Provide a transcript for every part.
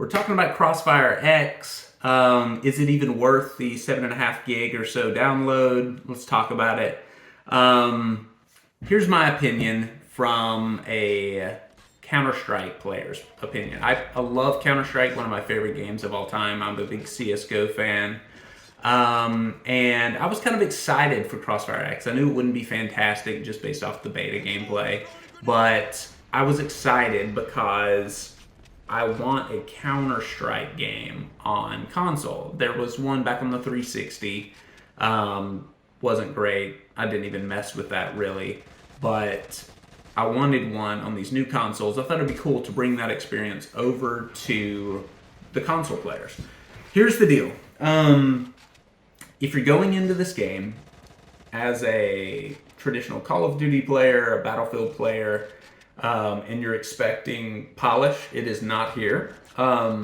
We're talking about CrossfireX. Is it even worth the 7.5 gig or so download? Let's talk about it. Here's my opinion from a Counter-Strike player's opinion. I love Counter-Strike, one of my favorite games of all time. I'm a big CSGO fan. And I was kind of excited for CrossfireX. I knew it wouldn't be fantastic just based off the beta gameplay, but I was excited because I want a Counter-Strike game on console. There was one back on the 360. Wasn't great. I didn't even mess with that really, but I wanted one on these new consoles. I thought it'd be cool to bring that experience over to the console players. Here's the deal. If you're going into this game as a traditional Call of Duty player, a Battlefield player, and you're expecting polish, it is not here. Let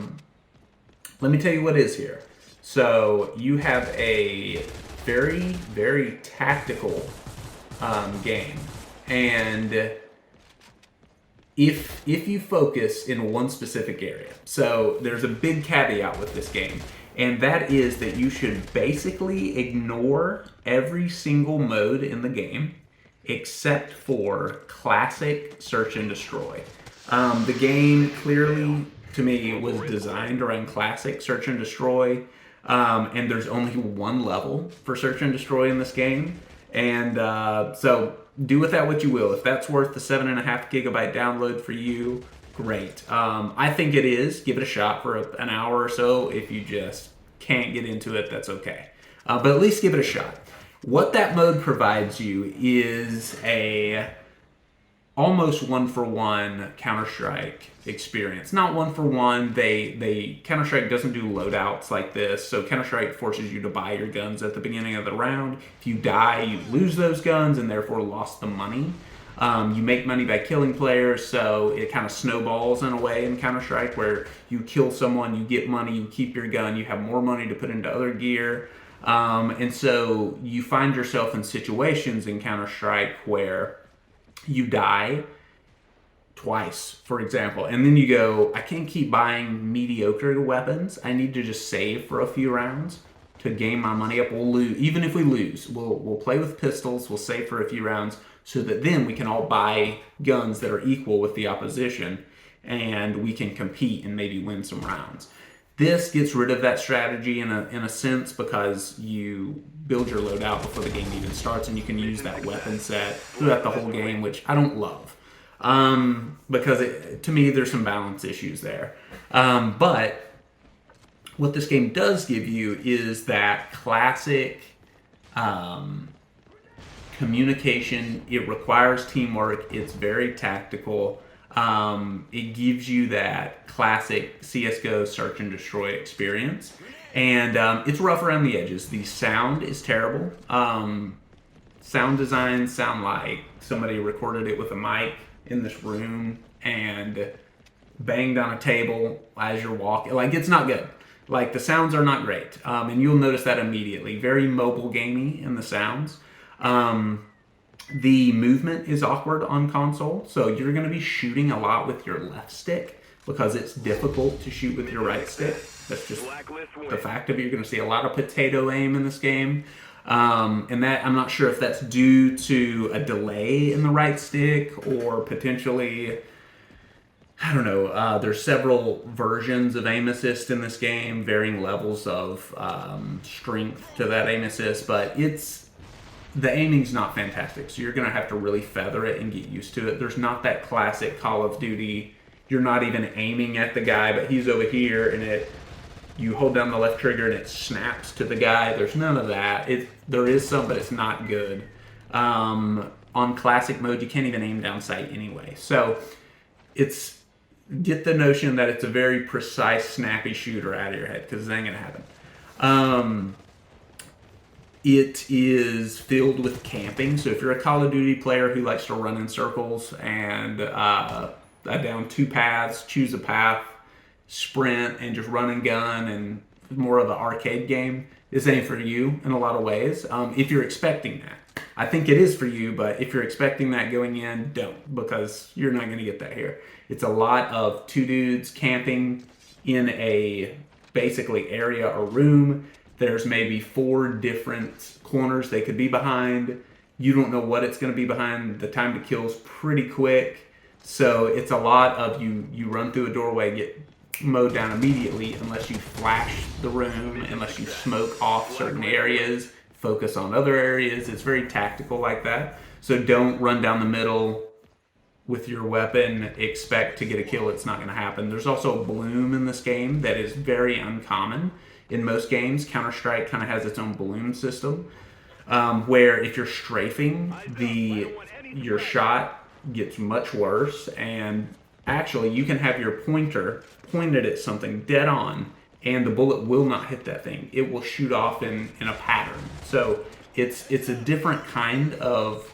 me tell you what is here. So you have a very, very tactical game. And if you focus in one specific area, so there's a big caveat with this game, and that is that you should basically ignore every single mode in the game except for classic search and destroy. The game clearly, to me, was designed around classic search and destroy, and there's only one level for search and destroy in this game. And so do with that what you will. If that's worth the 7.5 gigabyte download for you, great. I think it is. Give it a shot for an hour or so. If you just can't get into it, that's okay. But at least give it a shot. What that mode provides you is a almost one-for-one Counter-Strike experience. Not one-for-one. Counter-Strike doesn't do loadouts like this, so Counter-Strike forces you to buy your guns at the beginning of the round. If you die, you lose those guns and therefore lost the money. You make money by killing players, so it kind of snowballs in a way in Counter-Strike where you kill someone, you get money, you keep your gun, you have more money to put into other gear. And so you find yourself in situations in Counter-Strike where you die twice, for example, and then you go, I can't keep buying mediocre weapons. I need to just save for a few rounds to gain my money up. We'll lose, even if we lose, we'll play with pistols, we'll save for a few rounds so that then we can all buy guns that are equal with the opposition and we can compete and maybe win some rounds. This gets rid of that strategy in a sense because you build your loadout before the game even starts and you can use that weapon set throughout the whole game, which I don't love. Because to me, there's some balance issues there. But what this game does give you is that classic communication. It requires teamwork. It's very tactical. It gives you that classic CSGO search and destroy experience. And it's rough around the edges. The sound is terrible. Sound designs sound like somebody recorded it with a mic in this room and banged on a table as you're walking. Like, it's not good. Like, the sounds are not great. And you'll notice that immediately. Very mobile gamey in the sounds. The movement is awkward on console, so you're going to be shooting a lot with your left stick because it's difficult to shoot with your right stick. That's just the fact of it. You're going to see a lot of potato aim in this game. And that, I'm not sure if that's due to a delay in the right stick or potentially, I don't know, there's several versions of aim assist in this game, varying levels of strength to that aim assist, but the aiming's not fantastic, so you're going to have to really feather it and get used to it. There's not that classic Call of Duty, you're not even aiming at the guy, but he's over here, and you hold down the left trigger and it snaps to the guy. There's none of that. There is some, but it's not good. On classic mode, you can't even aim down sight anyway. So get the notion that it's a very precise, snappy shooter out of your head, because it ain't going to happen. It is filled with camping, so if you're a Call of Duty player who likes to run in circles and down two paths, choose a path, sprint, and just run and gun, and more of an arcade game, this ain't for you in a lot of ways. If you're expecting that, I think it is for you, but if you're expecting that going in, don't, because you're not going to get that here. It's a lot of two dudes camping in a basically area or room. There's maybe 4 different corners they could be behind. You don't know what it's going to be behind. The time to kill is pretty quick. So it's a lot of you run through a doorway, get mowed down immediately unless you flash the room, unless you smoke off certain areas, focus on other areas. It's very tactical like that. So don't run down the middle with your weapon, expect to get a kill. It's not going to happen. There's also a bloom in this game that is very uncommon in most games. Counter-Strike kind of has its own bloom system, where if you're strafing, your shot gets much worse, and actually you can have your pointer pointed at something dead on, and the bullet will not hit that thing. It will shoot off in a pattern. So it's a different kind of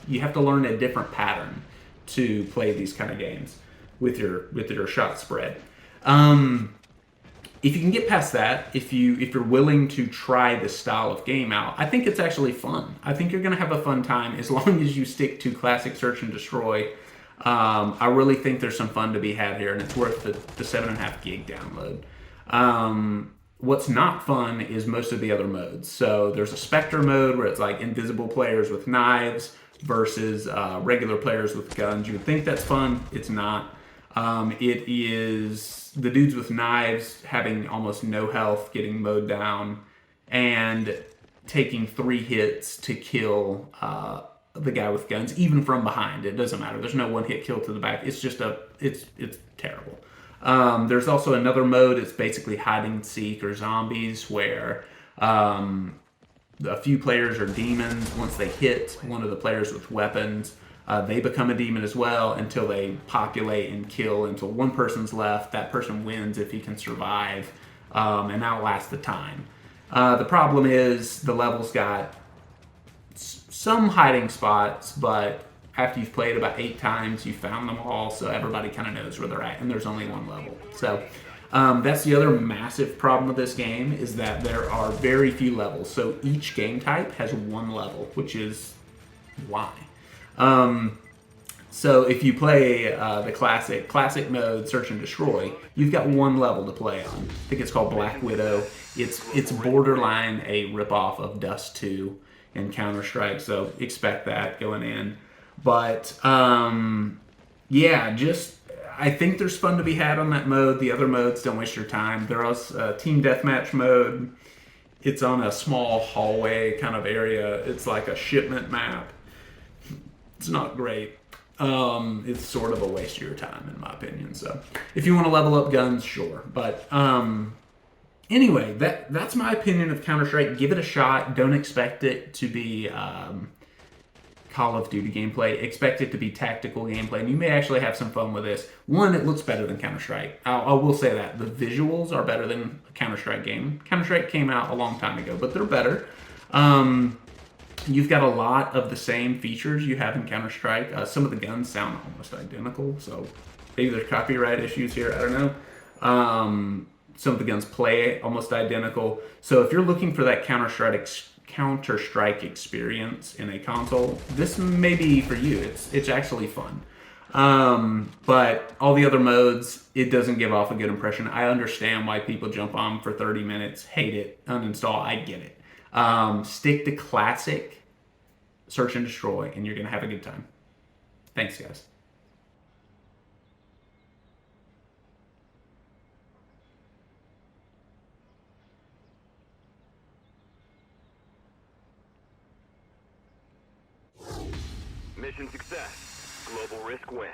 you have to learn a different pattern to play these kind of games with your shot spread. If you can get past that, if you're willing to try this style of game out, I think it's actually fun. I think you're going to have a fun time as long as you stick to classic search and destroy. I really think there's some fun to be had here, and it's worth the 7.5 gig download. What's not fun is most of the other modes. So there's a Spectre mode where it's like invisible players with knives versus regular players with guns. You would think that's fun. It's not. It is the dudes with knives having almost no health, getting mowed down, and taking 3 hits to kill the guy with guns, even from behind. It doesn't matter. There's no one-hit kill to the back. It's just it's terrible. There's also another mode. It's basically hide and seek or zombies, where a few players are demons. Once they hit one of the players with weapons, they become a demon as well until they populate and kill until one person's left. That person wins if he can survive and outlast the time. The problem is the level's got some hiding spots, but after you've played about 8 times, you've found them all, so everybody kind of knows where they're at, and there's only one level. So that's the other massive problem with this game, is that there are very few levels. So each game type has 1 level, which is why. So if you play the classic mode, Search and Destroy, you've got 1 level to play on. I think it's called Black Widow. It's borderline a ripoff of Dust 2 and Counter-Strike, so expect that going in. But yeah, just I think there's fun to be had on that mode. The other modes, don't waste your time. There's a team deathmatch mode. It's on a small hallway kind of area. It's like a shipment map. It's not great. It's sort of a waste of your time, in my opinion. So if you want to level up guns, sure. But anyway, that's my opinion of Counter-Strike. Give it a shot. Don't expect it to be Call of Duty gameplay. Expect it to be tactical gameplay, and you may actually have some fun with this. One, it looks better than Counter-Strike. I will say that. The visuals are better than a Counter-Strike game. Counter-Strike came out a long time ago, but they're better. You've got a lot of the same features you have in Counter-Strike. Some of the guns sound almost identical, so maybe there's copyright issues here. I don't know. Some of the guns play almost identical. So if you're looking for that Counter-Strike experience in a console, this may be for you. It's actually fun. But all the other modes, it doesn't give off a good impression. I understand why people jump on for 30 minutes, hate it, uninstall. I get it. Stick to classic Search and Destroy, and you're going to have a good time. Thanks, guys. Mission success. Global risk win.